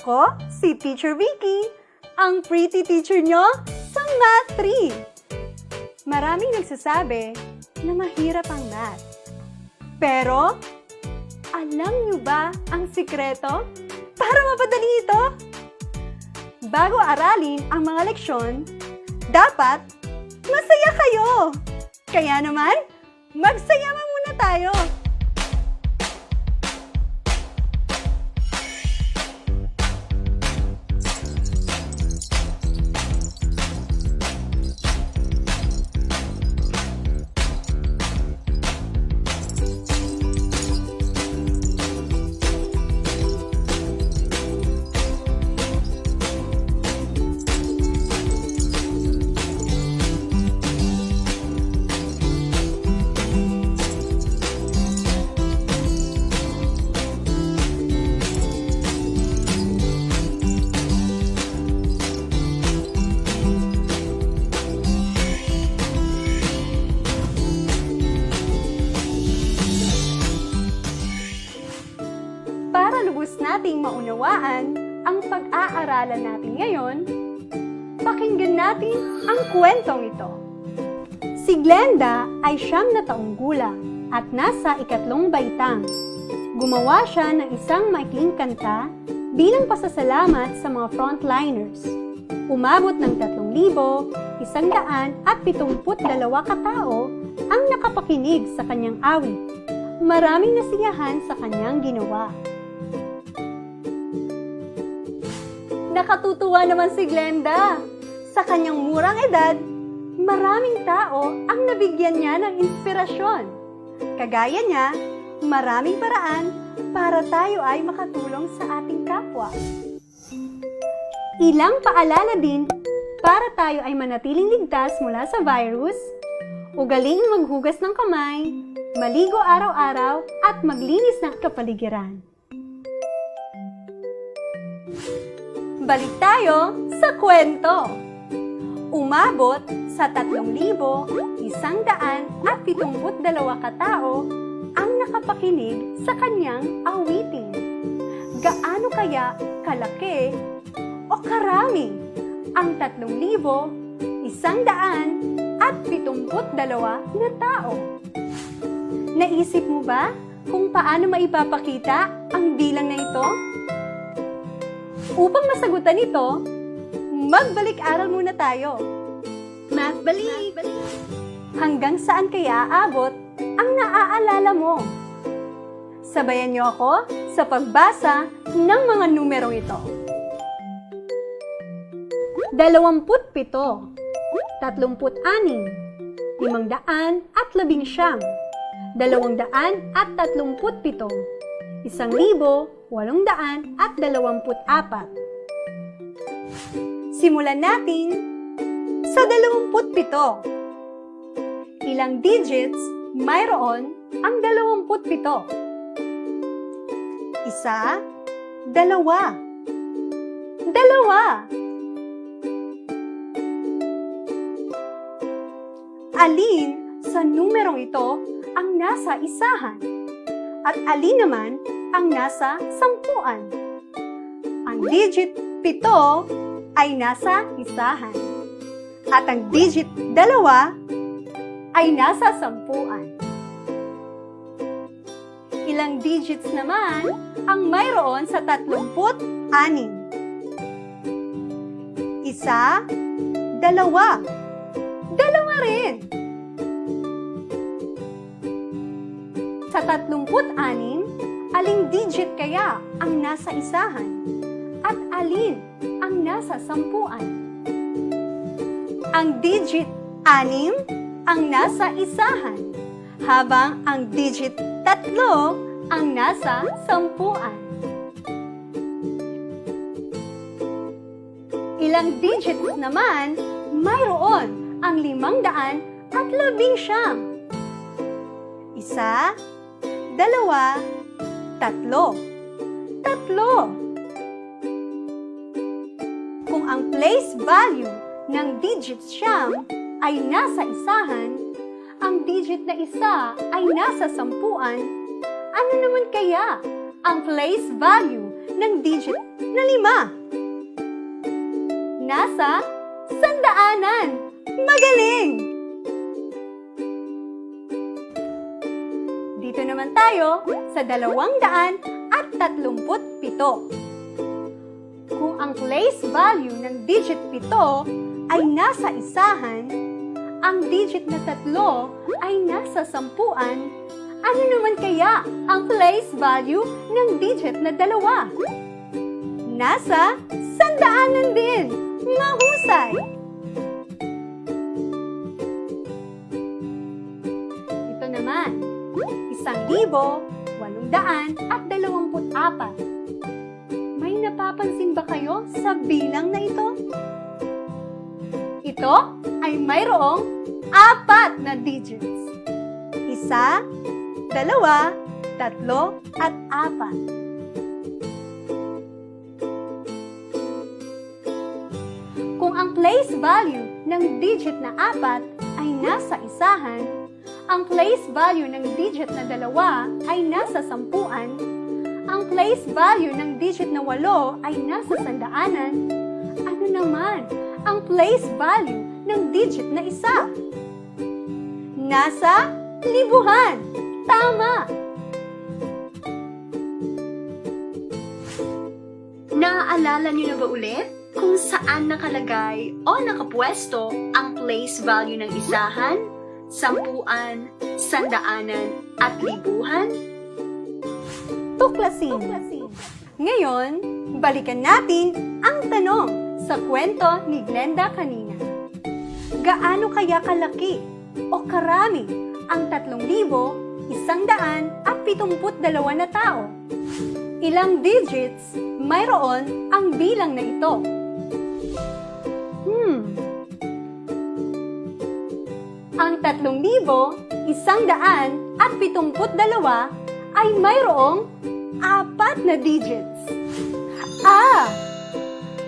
Ako, si Teacher Vicky, ang pretty teacher nyo sa Math 3. Maraming nagsasabi na mahirap ang math. Pero, alam nyo ba ang sikreto para mapadali ito? Bago aralin ang mga leksyon, dapat masaya kayo! Kaya naman, magsaya muna tayo! Para lubos nating maunawaan ang pag-aaralan natin ngayon, pakinggan natin ang kwentong ito. Si Glenda ay 9 na taong gulang at nasa 3 baitang. Gumawa siya ng isang maikling kanta bilang pasasalamat sa mga frontliners. Umabot ng 3,172 katao ang nakapakinig sa kanyang awit. Maraming nasiyahan sa kanyang ginawa. Nakatutuwa naman si Glenda. Sa kanyang murang edad, maraming tao ang nabigyan niya ng inspirasyon. Kagaya niya, maraming paraan para tayo ay makatulong sa ating kapwa. Ilang paalala din para tayo ay manatiling ligtas mula sa virus, ugaliing maghugas ng kamay, maligo araw-araw at maglinis ng kapaligiran. Balik tayo sa kwento. Umabot sa 3,172 katao ang nakapakinig sa kanyang awitin. Gaano kaya kalaki o karami ang 3,172 na tao? Naisip mo ba kung paano maipapakita ang bilang na ito? Upang masagutan ito, magbalik-aral muna tayo. Math balik! Hanggang saan kaya aabot ang naaalala mo? Sabayan niyo ako sa pagbasa ng mga numerong ito. 27, 36, 511, 237, 1,824. Simulan natin sa 27. Ilang digits mayroon ang 27? 1, 2, 2. Alin sa numerong ito ang nasa isahan? At alin naman ang nasa sampuan? Ang digit 7 ay nasa isahan. At ang digit 2 ay nasa sampuan. Ilang digits naman ang mayroon sa 36? 1, 2. 2 rin. Sa 36, aling digit kaya ang nasa isahan? At alin ang nasa sampuan? Ang digit 6 ang nasa isahan, habang ang digit 3 ang nasa sampuan. Ilang digits naman mayroon ang 519? 1, 2, 3. 3. Kung ang place value ng digit siyam ay nasa isahan, ang digit na isa ay nasa sampuan, ano naman kaya ang place value ng digit na 5? Nasa sandaanan. Magaling! Dito naman tayo sa 237. Kung ang place value ng digit 7 ay nasa isahan, ang digit na 3 ay nasa sampuan, ano naman kaya ang place value ng digit na 2? Nasa sandaanan din! Mahusay! Ito naman, 1,824. May napapansin ba kayo sa bilang na ito? Ito ay mayroong 4 na digits. 1, 2, 3, at 4. Kung ang place value ng digit na 4 ay nasa isahan, ang place value ng digit na 2 ay nasa sampuan, ang place value ng digit na 8 ay nasa sandaanan, ano naman ang place value ng digit na 1? Nasa libuhan! Tama! Naaalala niyo na ba ulit kung saan nakalagay o nakapwesto ang place value ng isahan, sampuan, sandaanan, at libuhan? Tuklasin. Ngayon, balikan natin ang tanong sa kwento ni Glenda kanina. Gaano kaya kalaki o karami ang 3,172 na tao? Ilang digits mayroon ang bilang na ito? Ang 3,172 ay mayroong 4 na digits.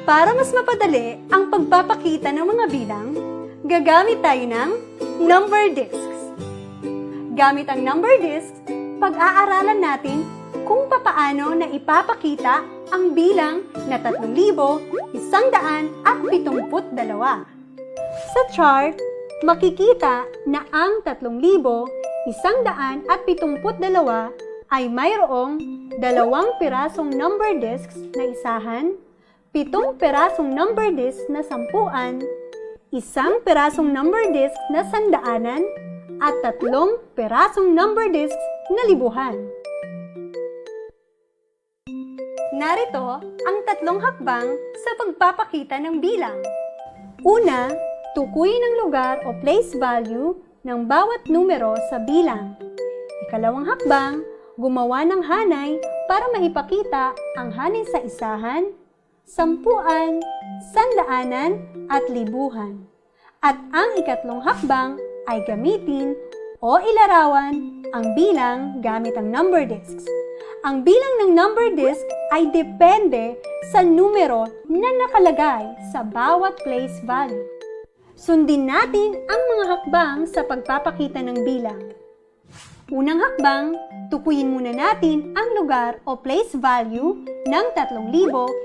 Para mas mapadali ang pagpapakita ng mga bilang, gagamit tayo ng number discs. Gamit ang number discs, pag-aaralan natin kung papaano na ipapakita ang bilang na 3,172. Sa chart, makikita na ang 3,172 ay mayroong 2 pirasong number discs na isahan, 7 pirasong number discs na sampuan, 1 pirasong number disc na sandaanan, at 3 pirasong number discs na libuhan. Narito ang 3 hakbang sa pagpapakita ng bilang. Una, tukuyin ang lugar o place value ng bawat numero sa bilang. Ikalawang hakbang, gumawa ng hanay para maipakita ang hanay sa isahan, sampuan, sandaanan, at libuhan. At ang ikatlong hakbang ay gamitin o ilarawan ang bilang gamit ang number discs. Ang bilang ng number disc ay depende sa numero na nakalagay sa bawat place value. Sundin natin ang mga hakbang sa pagpapakita ng bilang. Unang hakbang, tukuyin muna natin ang lugar o place value ng 3,172.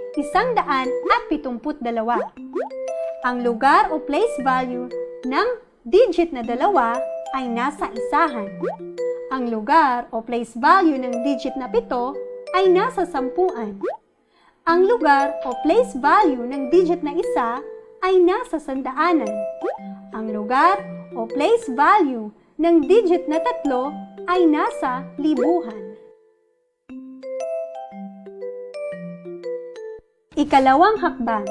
Ang lugar o place value ng digit na 2 ay nasa isahan. Ang lugar o place value ng digit na 7 ay nasa sampuan. Ang lugar o place value ng digit na 1 ay nasa sandaanan. Ang lugar o place value ng digit na 3 ay nasa libuhan. Ikalawang hakbang,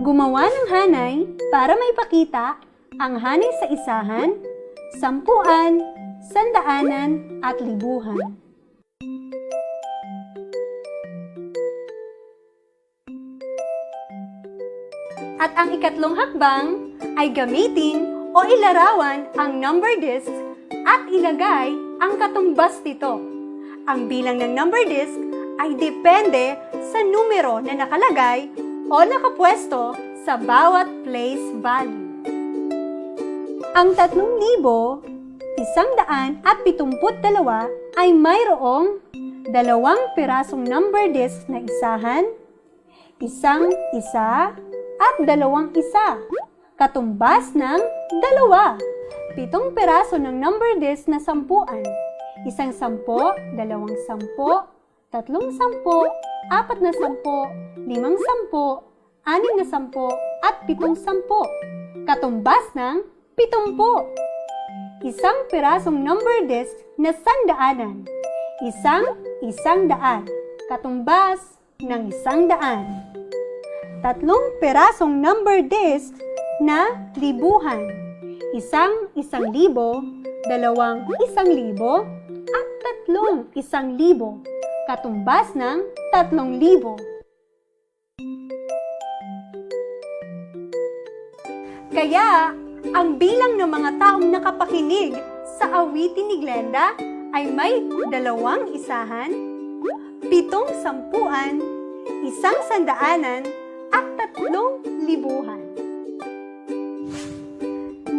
gumawa ng hanay para maipakita ang hanay sa isahan, sampuan, sandaanan, at libuhan. At ang ikatlong hakbang ay gamitin o ilarawan ang number disc at ilagay ang katumbas nito. Ang bilang ng number disc ay depende sa numero na nakalagay o nakapwesto sa bawat place value. Ang 3,172 ay mayroong 2 pirasong number disc na isahan, isang isa, at 2 isa, katumbas ng 2. 7 piraso ng number disc na sampuan, isang 10, 2 10, 3 10, 4 10, 5 10, 5 10, 6 10, at 7 10, katumbas ng 70. Isang pirasong number disc na sandaanan, isang daan, katumbas ng 100. 3 pirasong number disc na libuhan, isang 1,000, 2 1,000, at 3 1,000, katumbas ng 3,000. Kaya, ang bilang ng mga taong nakapakinig sa awitin ni Glenda ay may 2 isahan, 7 sampuan, 1 sandaanan, at 3 libuhan.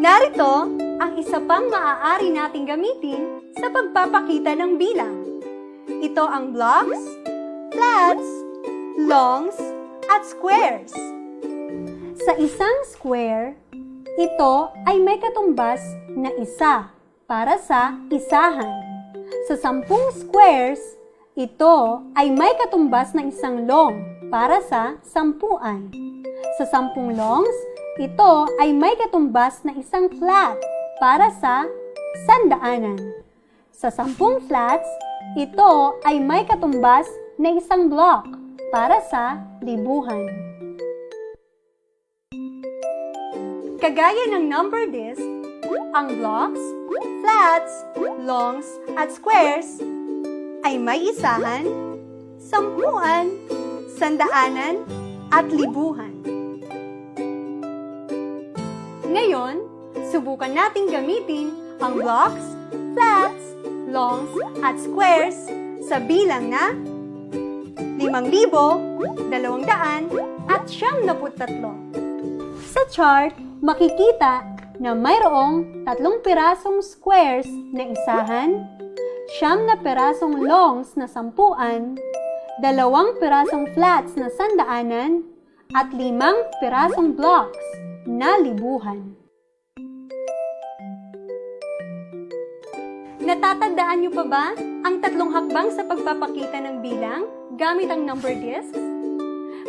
Narito ang isa pang maaari nating gamitin sa pagpapakita ng bilang. Ito ang blocks, flats, longs, at squares. Sa isang square, ito ay may katumbas na isa para sa isahan. Sa 10 squares, ito ay may katumbas na isang long para sa sampuan. Sa 10 longs, ito ay may katumbas na isang flat para sa sandaanan. Sa 10 flats, ito ay may katumbas na isang block para sa libuhan. Kagaya ng number disc, ang blocks, flats, longs, at squares ay may isahan, sampuan, sandaanan, at libuhan. Ngayon, subukan nating gamitin ang blocks, flats, longs, at squares sa bilang na 5,200 at 73. Sa chart, makikita na mayroong 3 pirasong squares na isahan, 9 pirasong longs na sampuan, 2 pirasong flats na sandaanan, at 5 pirasong blocks na libuhan. Natatandaan niyo pa ba ang 3 hakbang sa pagpapakita ng bilang gamit ang number discs?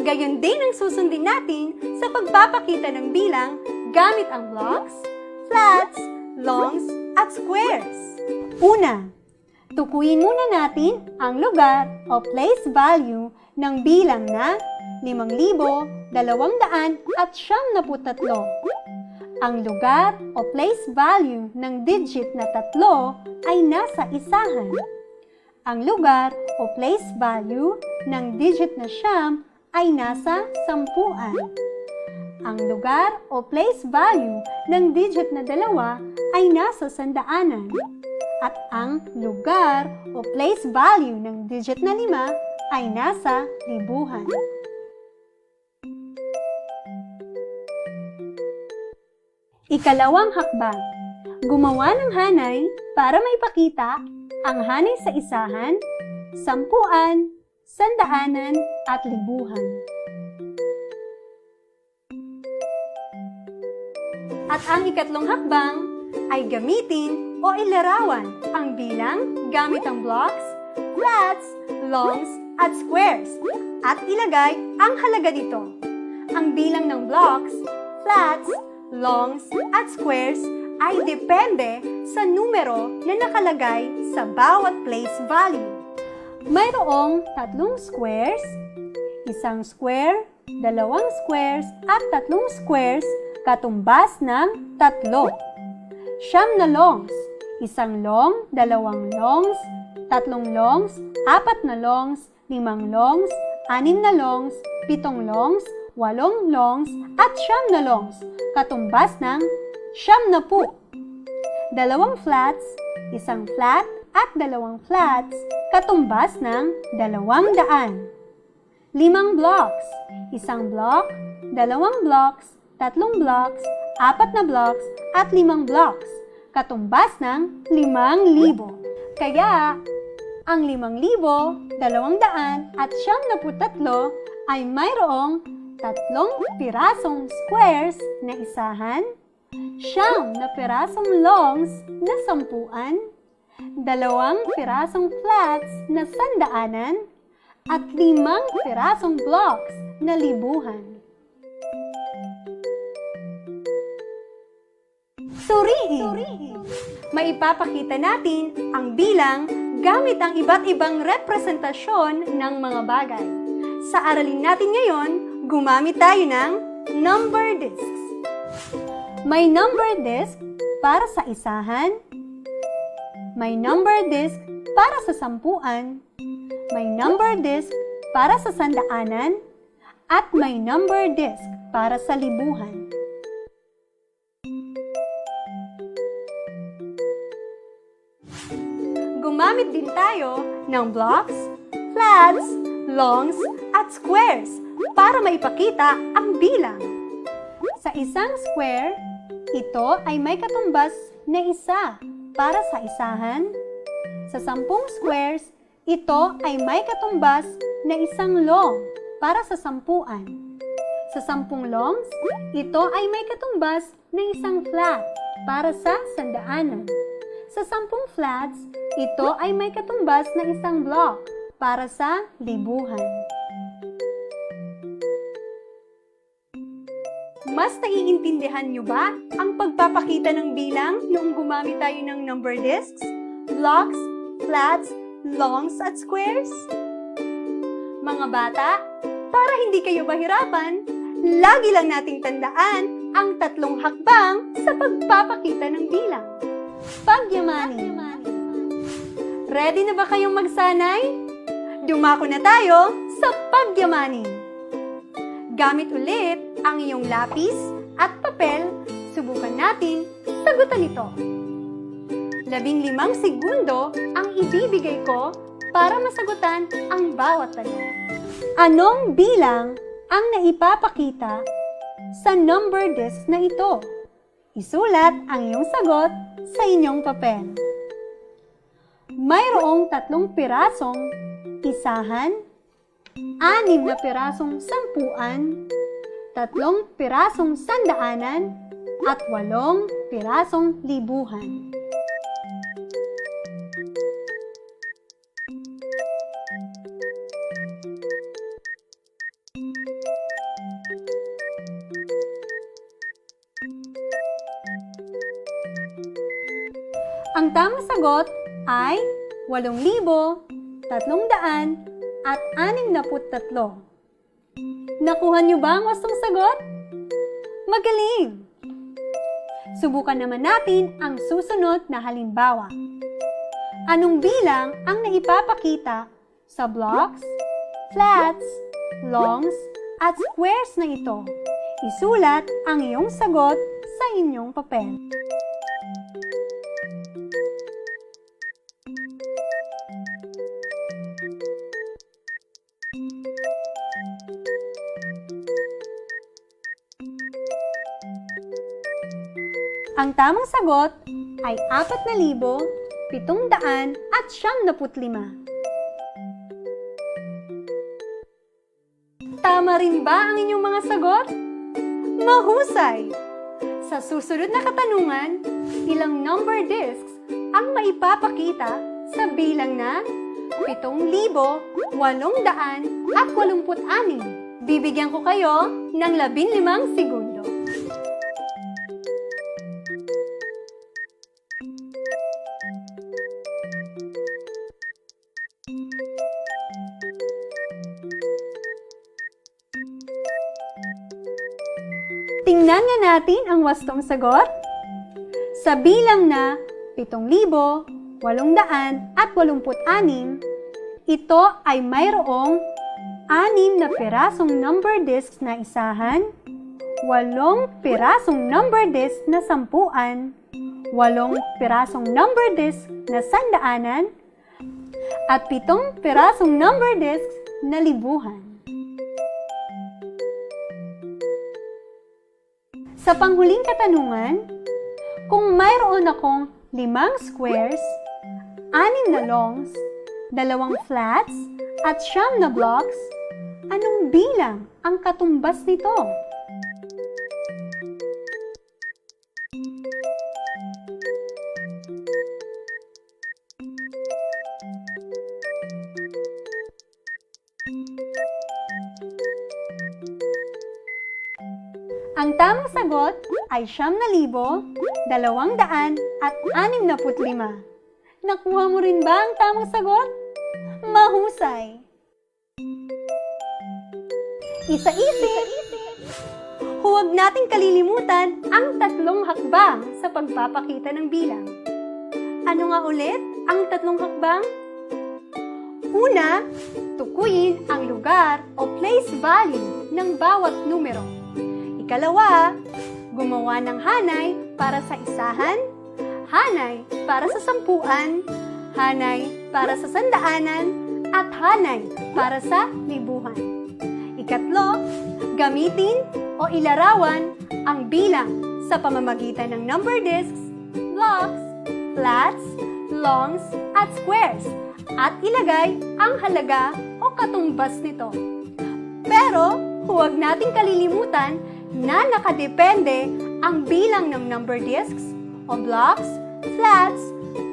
Gayon din ang susundin natin sa pagpapakita ng bilang gamit ang blocks, flats, longs, at squares. Una, tukuyin muna natin ang lugar o place value ng bilang na 5,200 at 73. Ang lugar o place value ng digit na 3 ay nasa isahan. Ang lugar o place value ng digit na 9 ay nasa sampuan. Ang lugar o place value ng digit na 2 ay nasa sandaanan. At ang lugar o place value ng digit na 5 ay nasa libuhan. Ikalawang hakbang, gumawa ng hanay para maipakita ang hanay sa isahan, sampuan, sandaanan, at libuhan. At ang ikatlong hakbang ay gamitin o ilarawan ang bilang gamit ang blocks, flats, longs, at squares at ilagay ang halaga nito. Ang bilang ng blocks, flats, longs, at squares ay depende sa numero na nakalagay sa bawat place value. Mayroong 3 squares, 1 square, 2 squares, at 3 squares katumbas ng 3. 9 na longs, 1 long, 2 longs, 3 longs, 4 na longs, 5 longs, 6 na longs, 7 longs, 8 longs, at 9 na longs, katumbas ng 70. 2 flats, 1 flat, at 2 flats, katumbas ng 200. 5 blocks, 1 block, 2 blocks, 3 blocks, 4 na blocks, at 5 blocks, katumbas ng 5,000. Kaya, ang 5,273 ay mayroong 3 pirasong squares na isahan, 9 na pirasong longs na sampuan, 2 pirasong flats na sandaanan, at 5 pirasong blocks na libuhan. Suriin! Maipapakita natin ang bilang gamit ang iba't ibang representasyon ng mga bagay. Sa aralin natin ngayon, gumamit tayo ng number discs. May number disc para sa isahan, may number disc para sa sampuan, may number disc para sa sandaanan, at may number disc para sa libuhan. Gumamit din tayo ng blocks, flats, longs, at squares para maipakita ang bilang. Sa isang square, ito ay may katumbas na isa para sa isahan. Sa 10 squares, ito ay may katumbas na isang long para sa sampuan. Sa 10 longs, ito ay may katumbas na isang flat para sa sandaanan. Sa 10 flats, ito ay may katumbas na isang block para sa libuhan. Mas naiintindihan nyo ba ang pagpapakita ng bilang noong gumamit tayo ng number discs, blocks, flats, longs at squares? Mga bata, para hindi kayo mahirapan, lagi lang nating tandaan ang 3 hakbang sa pagpapakita ng bilang. Pagyamanin. Ready na ba kayong magsanay? Dumako na tayo sa pagyamanin. Gamit ulit ang iyong lapis at papel, subukan natin sagutan ito. 15 segundo ang ibibigay ko para masagutan ang bawat tanong. Anong bilang ang naipapakita sa number disc na ito? Isulat ang iyong sagot sa inyong papel. Mayroong 3 pirasong isahan, 6 na pirasong sampuan, 3 pirasong sandaanan, at 8 pirasong libuhan. Ang tamang sagot ay 8,363. Nakuha niyo ba ang wastong sagot? Magaling! Subukan naman natin ang susunod na halimbawa. Anong bilang ang naipapakita sa blocks, flats, longs, at squares na ito? Isulat ang iyong sagot sa inyong papel. Ang tamang sagot ay 4,775. Tama rin ba ang inyong mga sagot? Mahusay! Sa susunod na katanungan, ilang number discs ang maipapakita sa bilang na 7,886? Bibigyan ko kayo ng 15 segundo. Tingnan nga natin ang wastong sagot. Sa bilang na 7,886, ito ay mayroong 6 na pirasong number discs na isahan, 8 pirasong number disc na sampuan, 8 pirasong number disc na sandaanan, at 7 pirasong number discs na libuhan. Sa panghuling katanungan, kung mayroon akong 5 squares, 6 na longs, 2 flats, at 9 na blocks? Anong bilang ang katumbas nito? Ang tamang sagot ay 9,265. Nakuha mo rin ba ang tamang sagot? Mahusay! Isa-isip! Huwag nating kalilimutan ang 3 hakbang sa pagpapakita ng bilang. Ano nga ulit ang 3 hakbang? Una, tukuyin ang lugar o place value ng bawat numero. Ikalawa, gumawa ng hanay para sa isahan, hanay para sa sampuan, hanay para sa sandaanan, at hanay para sa libuhan. Ikatlo, gamitin o ilarawan ang bilang sa pamamagitan ng number discs, blocks, flats, longs, at squares, at ilagay ang halaga o katumbas nito. Pero huwag nating kalilimutan na nakadepende ang bilang ng number discs o blocks, flats,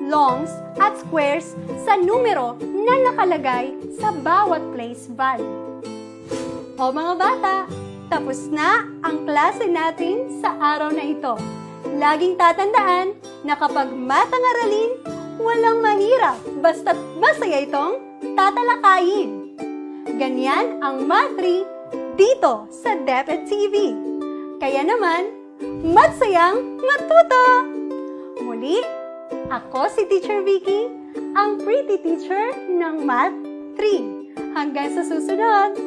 longs, at squares sa numero na nakalagay sa bawat place value. O mga bata, tapos na ang klase natin sa araw na ito. Laging tatandaan na kapag math ang aralin, walang mahirap basta't masaya itong tatalakayin. Ganyan ang Math 3 dito sa DepEd TV. Kaya naman, magsayang matuto! Muli, ako si Teacher Vicky, ang pretty teacher ng Math 3. Hanggang sa susunod,